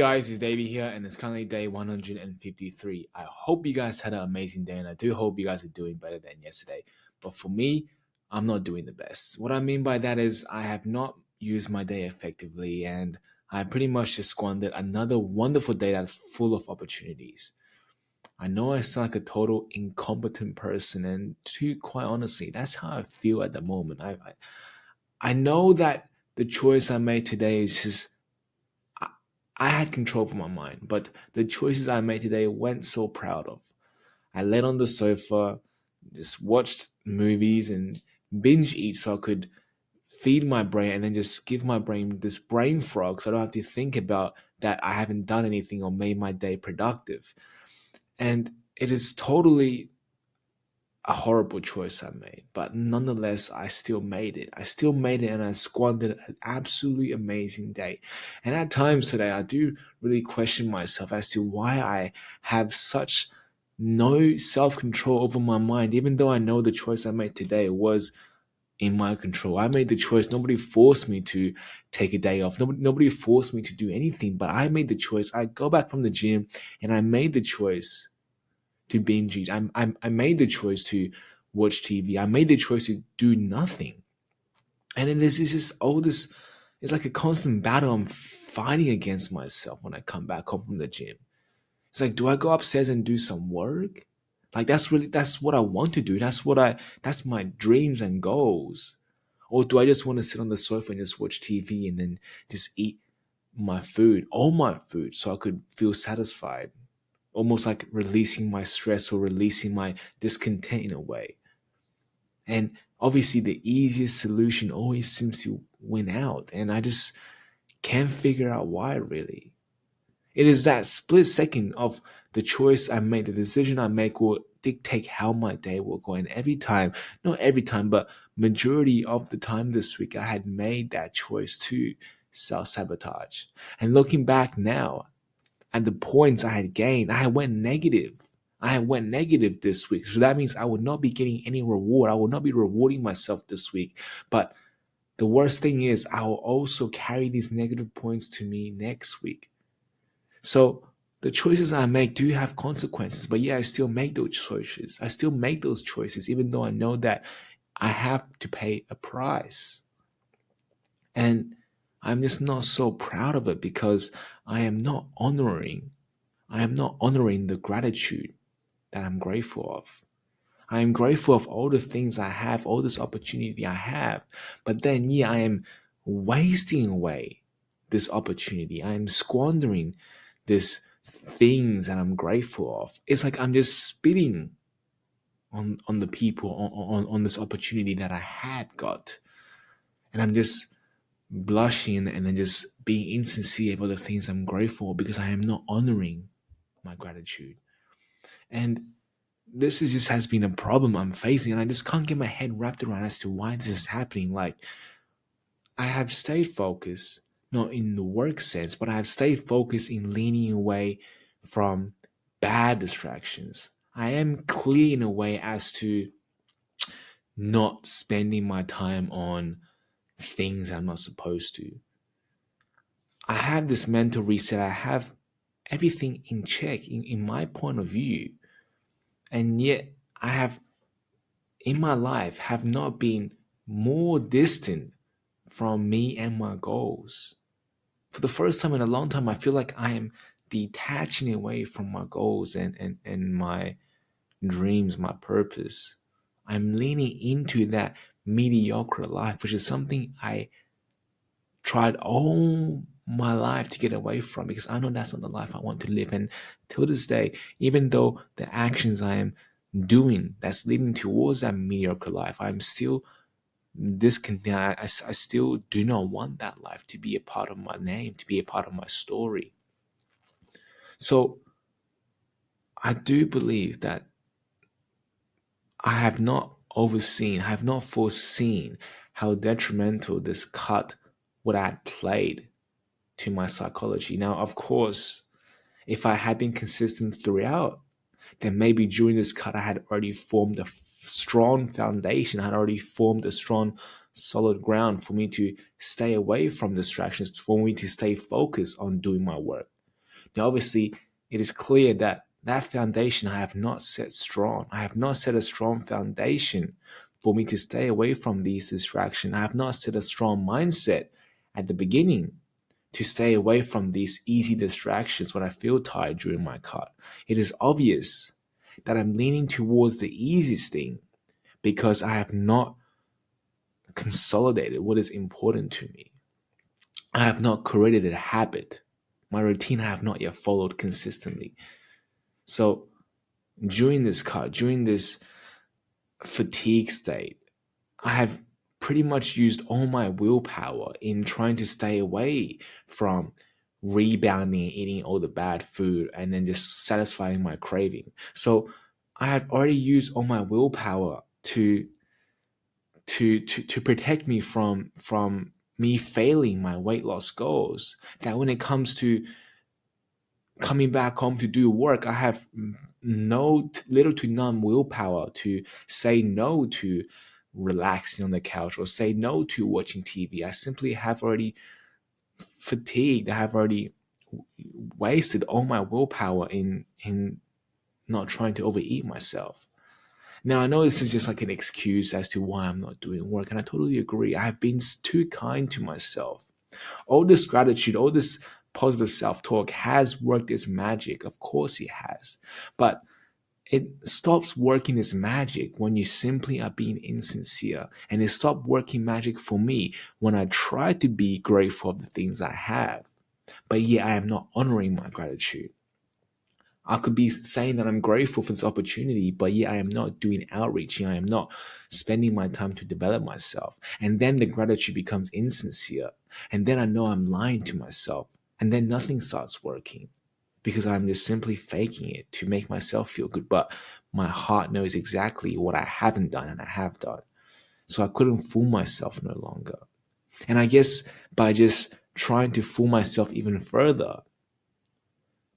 Guys, it's Davey here, and it's currently day 153. I hope you guys had an amazing day, and I do hope you guys are doing better than yesterday. But for me, I'm not doing the best. What I mean by that is I have not used my day effectively, and I pretty much just squandered another wonderful day that's full of opportunities. I know I sound like a total incompetent person, and to quite honestly, that's how I feel at the moment. I know that the choice I made today is just I, I had control of my mind, but the choices I made today weren't so proud of. I laid on the sofa, just watched movies and binge eat so I could feed my brain and then just give my brain this brain frog so I don't have to think about that I haven't done anything or made my day productive. And it is totally a horrible choice I made, but nonetheless, I still made it. I still made it and I squandered an absolutely amazing day. And at times today, I do really question myself as to why I have such no self control over my mind, even though I know the choice I made today was in my control. I made the choice. Nobody forced me to take a day off. Nobody forced me to do anything, but I made the choice. I go back from the gym and I made the choice to binge eat. I made the choice to watch TV. I made the choice to do nothing. And it's just all this, it's like a constant battle I'm fighting against myself when I come back home from the gym. It's like, do I go upstairs and do some work? Like that's what I want to do. That's my dreams and goals. Or do I just want to sit on the sofa and just watch TV and then just eat my food, all my food, so I could feel satisfied? Almost like releasing my stress or releasing my discontent in a way. And obviously, the easiest solution always seems to win out. And I just can't figure out why, really. It is that split second of the choice I make, the decision I make will dictate how my day will go. And every time, not every time, but majority of the time this week, I had made that choice to self sabotage. And looking back now, and the points I had gained, I went negative. I went negative this week. So that means I would not be getting any reward. I will not be rewarding myself this week. But the worst thing is I will also carry these negative points to me next week. So the choices I make do have consequences, but yeah, I still make those choices. I still make those choices, even though I know that I have to pay a price. And I'm just not so proud of it because I am not honoring the gratitude that I'm grateful of. I am grateful of all the things I have, all this opportunity I have. But then, yeah, I am wasting away this opportunity. I am squandering these things that I'm grateful of. It's like I'm just spitting on the people, on this opportunity that I had got. And I'm just blushing and then just being insincere about the things I'm grateful for because I am not honoring my gratitude. And this is just has been a problem I'm facing, and I just can't get my head wrapped around as to why this is happening. Like, I have stayed focused, not in the work sense, but I have stayed focused in leaning away from bad distractions. I am clear in a way as to not spending my time on things I'm not supposed to. I have this mental reset. I have everything in check in my point of view. And yet I have in my life have not been more distant from me and my goals. For the first time in a long time, I feel like I am detaching away from my goals and my dreams, my purpose. I'm leaning into that mediocre life, which is something I tried all my life to get away from because I know that's not the life I want to live. And till this day, even though the actions I am doing that's leading towards that mediocre life, I'm still discontent. I still do not want that life to be a part of my name, to be a part of my story. So I do believe that I have not overseen, I have not foreseen how detrimental this cut would have played to my psychology. Now, of course, if I had been consistent throughout, then maybe during this cut, I had already formed a strong foundation. I had already formed a strong, solid ground for me to stay away from distractions, for me to stay focused on doing my work. Now, obviously, it is clear that that foundation I have not set strong. I have not set a strong foundation for me to stay away from these distractions. I have not set a strong mindset at the beginning to stay away from these easy distractions when I feel tired during my cut. It is obvious that I'm leaning towards the easiest thing because I have not consolidated what is important to me. I have not created a habit. My routine I have not yet followed consistently. So during this cut, during this fatigue state, I have pretty much used all my willpower in trying to stay away from rebounding and eating all the bad food and then just satisfying my craving. So I have already used all my willpower to protect me from me failing my weight loss goals. That when it comes to coming back home to do work, I have little to none willpower to say no to relaxing on the couch or say no to watching TV. I simply have already fatigued. I have already wasted all my willpower in not trying to overeat myself. Now, I know this is just like an excuse as to why I'm not doing work, and I totally agree. I have been too kind to myself. All this gratitude, all this positive self-talk has worked its magic. Of course it has. But it stops working its magic when you simply are being insincere. And it stopped working magic for me when I try to be grateful of the things I have, but yet I am not honoring my gratitude. I could be saying that I'm grateful for this opportunity, but yet I am not doing outreaching. I am not spending my time to develop myself. And then the gratitude becomes insincere. And then I know I'm lying to myself. And then nothing starts working because I'm just simply faking it to make myself feel good. But my heart knows exactly what I haven't done and I have done. So I couldn't fool myself no longer. And I guess by just trying to fool myself even further,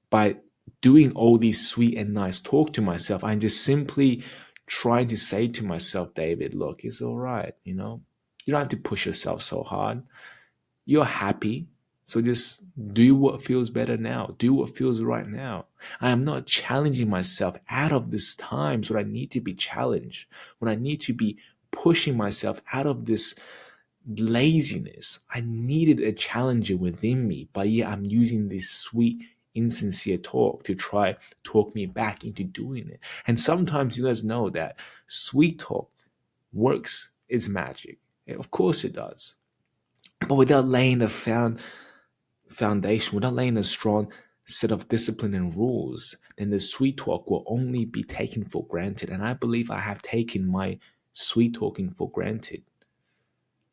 by doing all these sweet and nice talk to myself, I'm just simply trying to say to myself, David, look, it's all right. You don't have to push yourself so hard. You're happy. So just do what feels better now. Do what feels right now. I am not challenging myself out of this times when I need to be challenged, when I need to be pushing myself out of this laziness. I needed a challenger within me, but yeah, I'm using this sweet, insincere talk to try talk me back into doing it. And sometimes you guys know that sweet talk works is magic. Of course it does. But without laying a foundation, without laying a strong set of discipline and rules, then the sweet talk will only be taken for granted. And I believe I have taken my sweet talking for granted.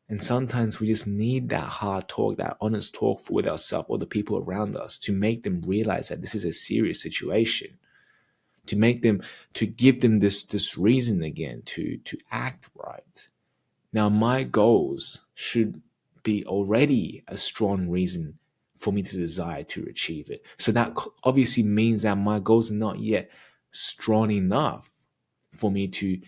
And sometimes we just need that hard talk, that honest talk with ourselves or the people around us to make them realize that this is a serious situation, to give them this reason again to act right. Now, my goals should be already a strong reason for me to desire to achieve it. So that obviously means that my goals are not yet strong enough for me to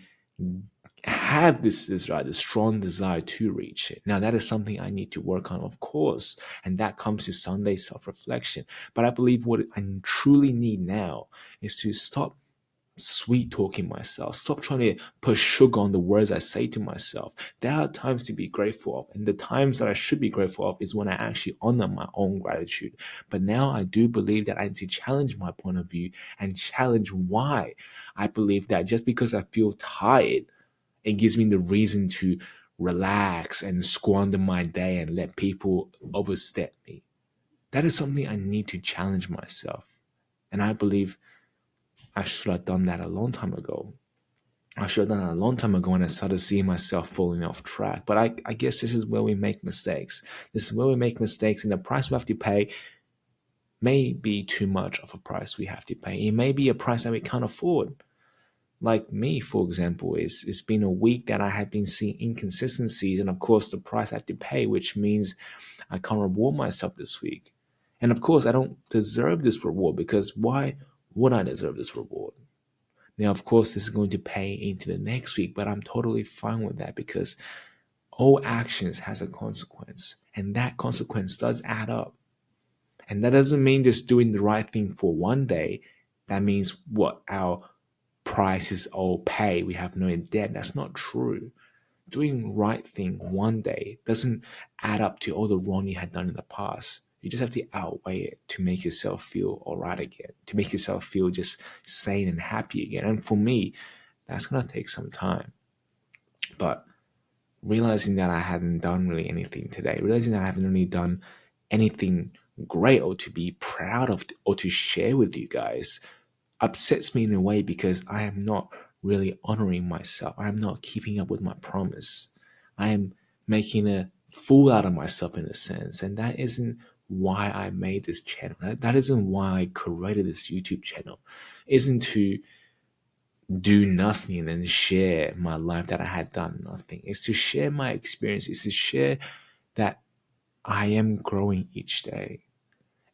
have this desire, this strong desire to reach it. Now, that is something I need to work on, of course, and that comes to Sunday self-reflection. But I believe what I truly need now is to stop sweet talking myself. Stop trying to put sugar on the words I say to myself. There are times to be grateful of, and the times that I should be grateful of is when I actually honor my own gratitude. But now I do believe that I need to challenge my point of view and challenge why I believe that just because I feel tired, it gives me the reason to relax and squander my day and let people overstep me. That is something I need to challenge myself. And I believe I should have done that a long time ago. I should have done that a long time ago when I started seeing myself falling off track. But I guess this is where we make mistakes. This is where we make mistakes, and the price we have to pay may be too much of a price we have to pay. It may be a price that we can't afford. Like me, for example, it's been a week that I have been seeing inconsistencies, and of course the price I have to pay, which means I can't reward myself this week. And of course I don't deserve this reward, because why would I deserve this reward? Now, of course, this is going to pay into the next week, but I'm totally fine with that because all actions has a consequence, and that consequence does add up. And that doesn't mean just doing the right thing for one day. That means what? Our price is all paid. We have no debt. That's not true. Doing right thing one day doesn't add up to all the wrong you had done in the past. You just have to outweigh it to make yourself feel all right again, to make yourself feel just sane and happy again. And for me, that's going to take some time. But realizing that I hadn't done really anything today, realizing that I haven't really done anything great or to be proud of or to share with you guys upsets me in a way because I am not really honoring myself. I am not keeping up with my promise. I am making a fool out of myself in a sense. And that isn't why I made this channel. That isn't why I created this YouTube channel. It isn't to do nothing and share my life that I had done nothing. It's to share my experience. It's to share that I am growing each day.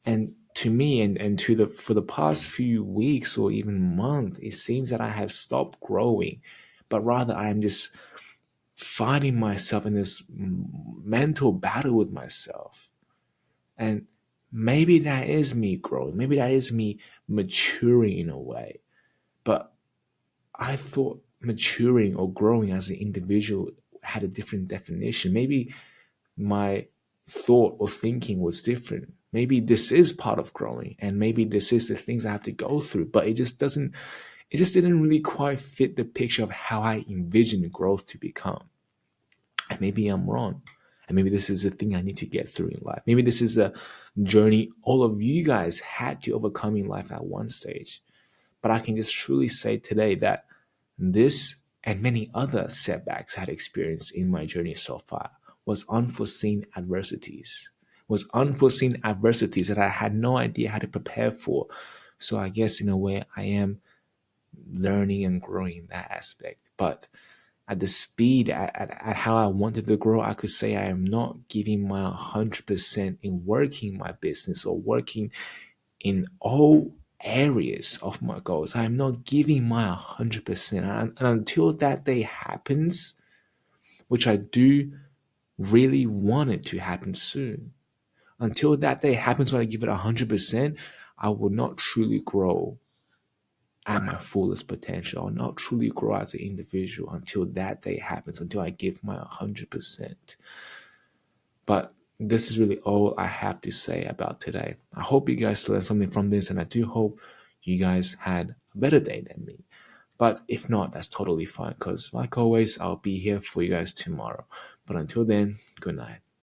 And to me and to the for the past few weeks or even month, it seems that I have stopped growing, but rather I am just fighting myself in this mental battle with myself. And maybe that is me growing. Maybe that is me maturing in a way. But I thought maturing or growing as an individual had a different definition. Maybe my thought or thinking was different. Maybe this is part of growing, and maybe this is the things I have to go through, but it just didn't really quite fit the picture of how I envisioned growth to become. And maybe I'm wrong. And maybe this is the thing I need to get through in life. Maybe this is a journey all of you guys had to overcome in life at one stage. But I can just truly say today that this and many other setbacks I had experienced in my journey so far was unforeseen adversities that I had no idea how to prepare for. So I guess in a way I am learning and growing in that aspect. But at the speed, at how I wanted to grow, I could say I am not giving my 100% in working my business or working in all areas of my goals. I am not giving my 100%. And until that day happens, which I do really want it to happen soon, until that day happens when I give it 100%, I will not truly grow at my fullest potential. I'll not truly grow as an individual until that day happens, until I give my 100%. But this is really all I have to say about today. I hope you guys learned something from this, and I do hope you guys had a better day than me. But if not, that's totally fine because, like always, I'll be here for you guys tomorrow. But until then, good night.